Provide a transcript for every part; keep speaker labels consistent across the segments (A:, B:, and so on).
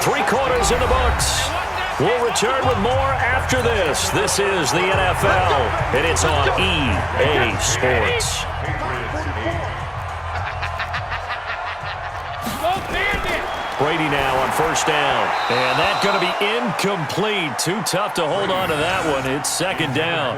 A: Three-quarters in the books. We'll return with more after this. This is the NFL, and it's on EA Sports. Brady now on first down. And that's going to be incomplete. Too tough to hold on to that one. It's second down.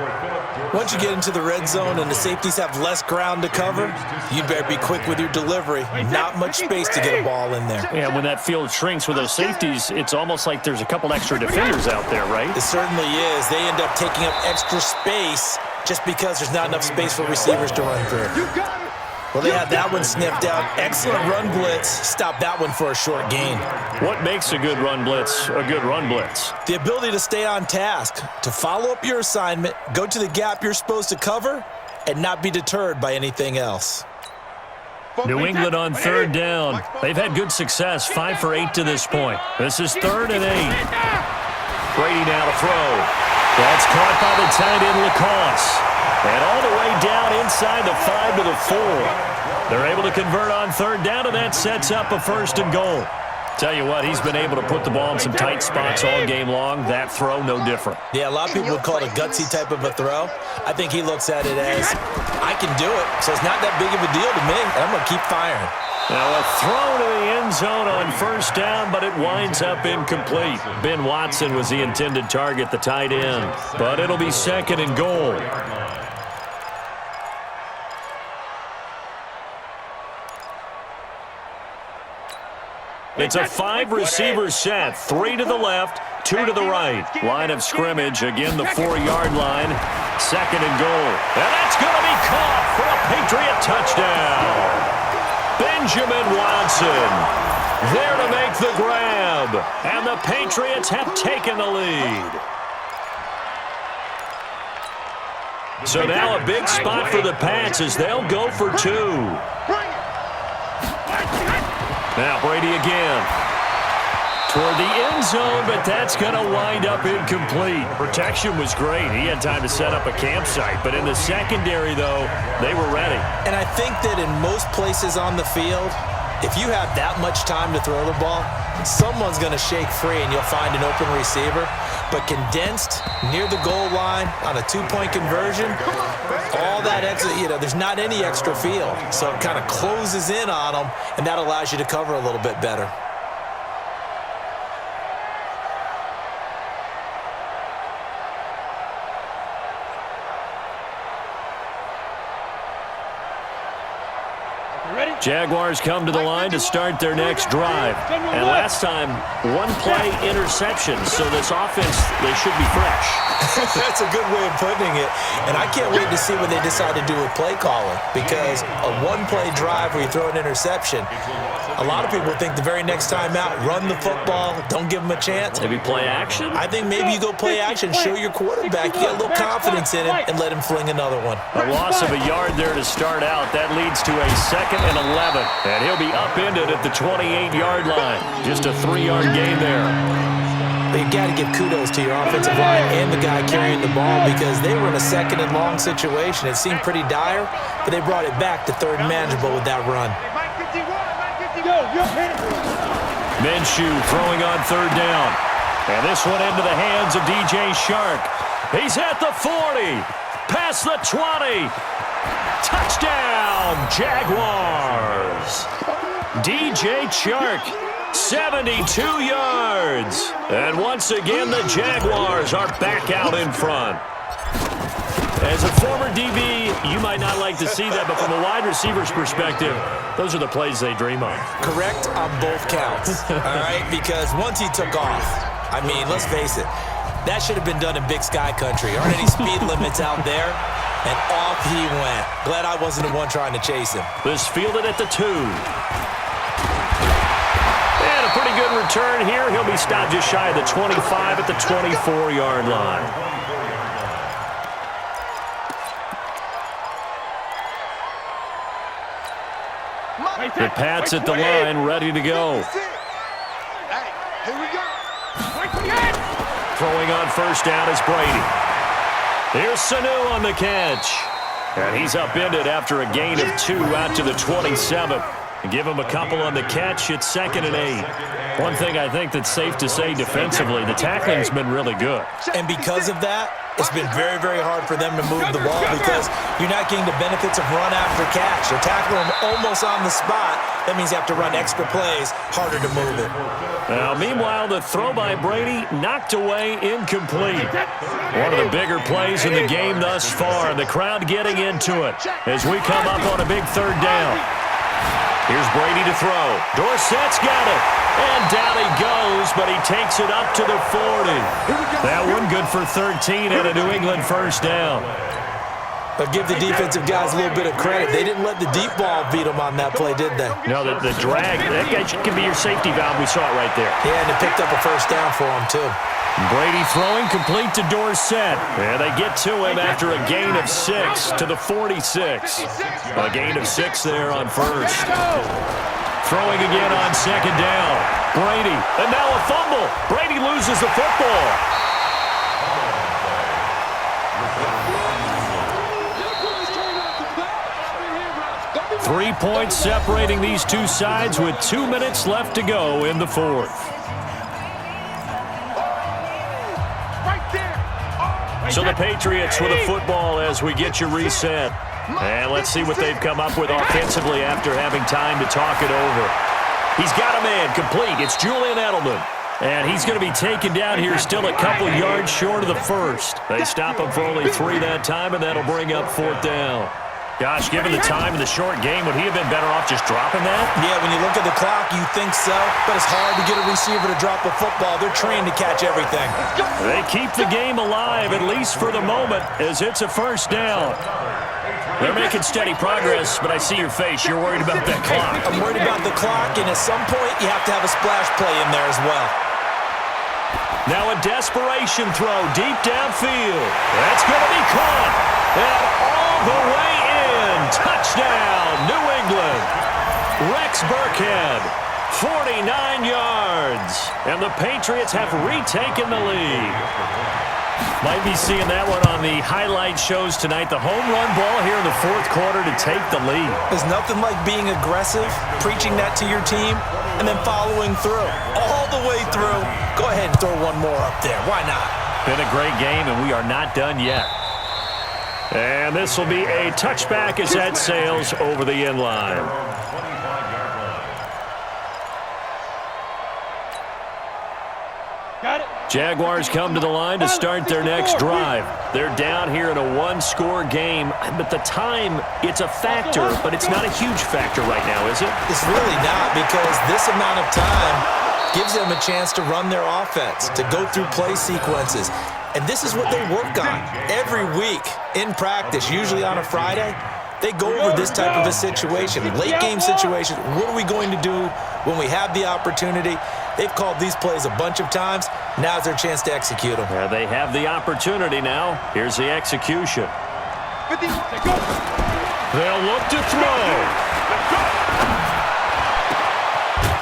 B: Once you get into the red zone and the safeties have less ground to cover, you better be quick with your delivery. Not much space to get a ball in there.
A: Yeah, when that field shrinks with those safeties, it's almost like there's a couple extra defenders out there, right?
B: It certainly is. They end up taking up extra space just because there's not enough space for receivers to run through. Well, they had that one sniffed out. Excellent run blitz. Stop that one for a short gain.
A: What makes a good run blitz a good run blitz?
B: The ability to stay on task, to follow up your assignment, go to the gap you're supposed to cover, and not be deterred by anything else.
A: New England on third down. They've had good success, 5 for 8 to this point. This is 3rd and 8. Brady now to throw. That's caught by the tight end Lacoste. And all the way down inside the 5 to the 4. They're able to convert on third down, and that sets up a 1st and goal. Tell you what, he's been able to put the ball in some tight spots all game long. That throw, no different.
B: Yeah, a lot of people would call it a gutsy type of a throw. I think he looks at it as, I can do it, so it's not that big of a deal to me, and I'm going to keep firing.
A: Now a throw to the end zone on first down, but it winds up incomplete. Ben Watson was the intended target, the tight end. But it'll be 2nd and goal. It's a 5-receiver set, 3 to the left, 2 to the right. Line of scrimmage, again the 4-yard line, 2nd and goal. And that's going to be caught for a Patriot touchdown. Benjamin Watson there to make the grab. And the Patriots have taken the lead. So now a big spot for the Pats as they'll go for 2. Now Brady again. Toward the end zone, but that's going to wind up incomplete. Protection was great. He had time to set up a campsite, but in the secondary, though, they were ready.
B: And I think that in most places on the field, if you have that much time to throw the ball, someone's going to shake free and you'll find an open receiver. But condensed, near the goal line, on a 2-point conversion, all that extra, there's not any extra field. So it kind of closes in on them, and that allows you to cover a little bit better.
A: Jaguars come to the line to start their next drive. And last time, 1-play interception. So this offense, they should be fresh.
B: That's a good way of putting it. And I can't wait to see what they decide to do with play calling. Because a 1-play drive where you throw an interception, a lot of people think the very next time out, run the football, don't give them a chance.
A: Maybe play action?
B: I think maybe you go play action, show your quarterback, you get a little confidence in him, and let him fling another one.
A: A loss of a yard there to start out. That leads to a 2nd and 11. And he'll be upended at the 28-yard line. Just a 3-yard gain there.
B: But you got to give kudos to your offensive line and the guy carrying the ball because they were in a 2nd and long situation. It seemed pretty dire, but they brought it back to 3rd and manageable with that run.
A: Minshew throwing on 3rd down. And this one into the hands of DJ Shark. He's at the 40. Past the 20. Touchdown, Jaguars. DJ Chark, 72 yards. And once again, the Jaguars are back out in front. As a former DB, you might not like to see that, but from a wide receiver's perspective, those are the plays they dream of.
B: Correct on both counts, all right? Because once he took off, I mean, let's face it, that should have been done in Big Sky Country. Aren't any speed limits out there? And off he went. Glad I wasn't the one trying to chase him.
A: This fielded at the 2. And a pretty good return here. He'll be stopped just shy of the 25 at the 24-yard line. The Pats at the line, ready to go. Throwing on first down is Brady. Here's Sanu on the catch. And he's upended after a gain of 2 out to the 27. Give him a couple on the catch. It's 2nd and 8. One thing I think that's safe to say defensively, the tackling's been really good.
B: And because of that, it's been very, very hard for them to move the ball because you're not getting the benefits of run after catch. They're tackling almost on the spot. That means you have to run extra plays, harder to move it.
A: Now, meanwhile, the throw by Brady knocked away, incomplete. One of the bigger plays in the game thus far, and the crowd getting into it as we come up on a big 3rd down. Here's Brady to throw. Dorsett's got it. And down he goes, but he takes it up to the 40. That one good for 13 and a New England 1st down.
B: But give the defensive guys a little bit of credit. They didn't let the deep ball beat them on that play, did they?
A: No, the drag, that guy can be your safety valve. We saw it right there.
B: Yeah, and it picked up a 1st down for him, too.
A: Brady throwing complete to Dorsett. And they get to him after a gain of 6 to the 46. A gain of 6 there on 1st. Throwing again on 2nd down. Brady, and now a fumble. Brady loses the football. Three points separating these two sides with 2 minutes left to go in the 4th. So the Patriots with a football as we get you reset. And let's see what they've come up with offensively after having time to talk it over. He's got a man complete. It's Julian Edelman. And he's going to be taken down here still a couple yards short of the 1st. They stop him for only 3 that time, and that'll bring up 4th down. Gosh, given the time and the short game, would he have been better off just dropping that?
B: Yeah, when you look at the clock, you think so. But it's hard to get a receiver to drop a football. They're trained to catch everything.
A: They keep the game alive, at least for the moment, as it's a 1st down. They're making steady progress, but I see your face. You're worried about that clock.
B: I'm worried about the clock, and at some point, you have to have a splash play in there as well.
A: Now a desperation throw deep downfield. That's going to be caught. And all the way in. Touchdown, New England. Rex Burkhead, 49 yards. And the Patriots have retaken the lead. Might be seeing that one on the highlight shows tonight. The home run ball here in the 4th quarter to take the lead.
B: There's nothing like being aggressive, preaching that to your team, and then following through. All the way through. Go ahead and throw one more up there. Why not?
A: Been a great game, and we are not done yet. And this will be a touchback as that sails over the end line. Jaguars come to the line to start their next drive. They're down here in a 1-score game, but the time, it's a factor, but it's not a huge factor right now, is it?
B: It's really not, because this amount of time gives them a chance to run their offense, to go through play sequences. And this is what they work on every week in practice, usually on a Friday. They go over this type of a situation, late game situation. What are we going to do when we have the opportunity? They've called these plays a bunch of times. Now's their chance to execute them.
A: Yeah, they have the opportunity now. Here's the execution. They'll look to throw.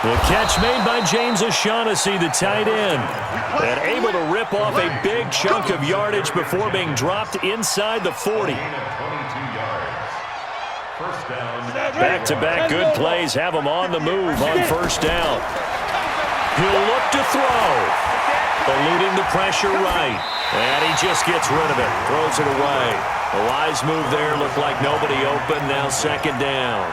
A: The catch made by James O'Shaughnessy, the tight end. And able to rip off a big chunk of yardage before being dropped inside the 40. Back-to-back good plays have him on the move on 1st down. He'll look to throw. Eluding the pressure right. And he just gets rid of it. Throws it away. A wise move there. Looked like nobody open. Now 2nd down.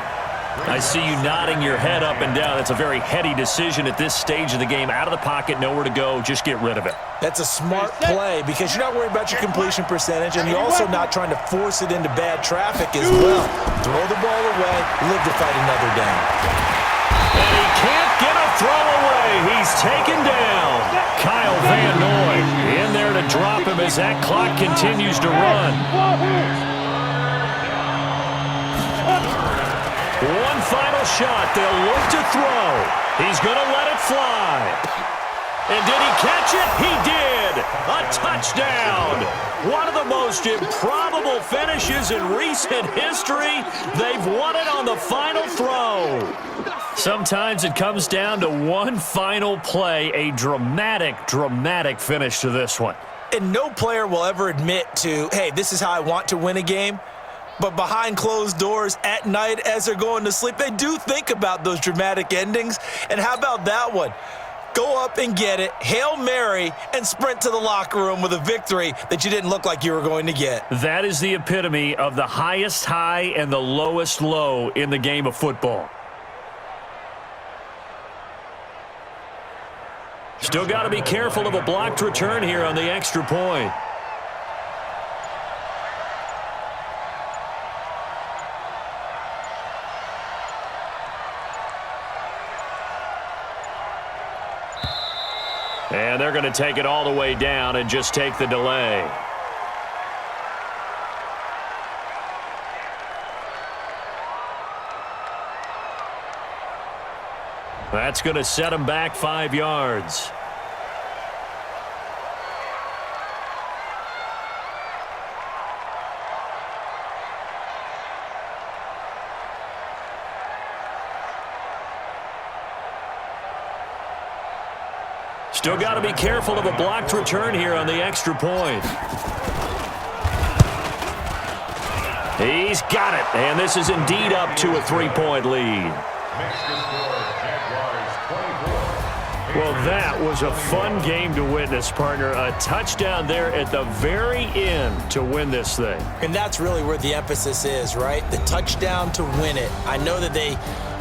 A: I see you nodding your head up and down. That's a very heady decision at this stage of the game. Out of the pocket, nowhere to go. Just get rid of it.
B: That's a smart play because you're not worried about your completion percentage, and you're also not trying to force it into bad traffic as well. Throw the ball away. Live to fight another down.
A: And he can't get a throw away. He's taken down. Kyle Van Noy in there to drop him as that clock continues to run. One final shot. They'll look to throw. He's going to let it fly. And did he catch it? He did. A touchdown. One of the most improbable finishes in recent history. They've won it on the final throw. Sometimes it comes down to one final play. A dramatic finish to this one.
B: And no player will ever admit to, hey, this is how I want to win a game. but behind closed doors at night as they're going to sleep, they do think about those dramatic endings. And how about that one? Go up and get it, Hail Mary, and sprint to the locker room with a victory that you didn't look like you were going to get.
A: That is the epitome of the highest high and the lowest low in the game of football. Still got to be careful of a blocked return here on the extra point. And they're going to take it all the way down and just take the delay. That's going to set them back 5 yards. Still got to be careful of a blocked return here on the extra point. He's got it, and this is indeed up to a 3-point lead. Well, that was a fun game to witness, partner. A touchdown there at the very end to win this thing.
B: And that's really where the emphasis is, right? The touchdown to win it. I know that they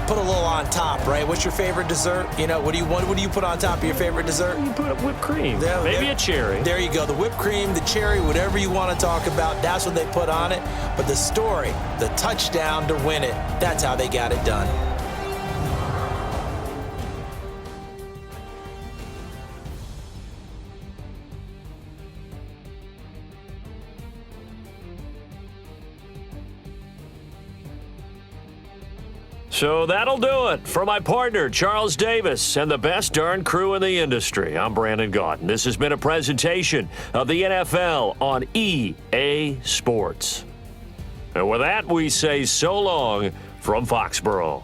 B: put a little on top, right? What's your favorite dessert? You know, what do you put on top of your favorite dessert?
A: You put whipped cream, maybe a cherry.
B: There you go. The whipped cream, the cherry, whatever you want to talk about, that's what they put on it. But the story, the touchdown to win it, that's how they got it done.
A: So that'll do it for my partner, Charles Davis, and the best darn crew in the industry. I'm Brandon Gaudin. This has been a presentation of the NFL on EA Sports. And with that, we say so long from Foxborough.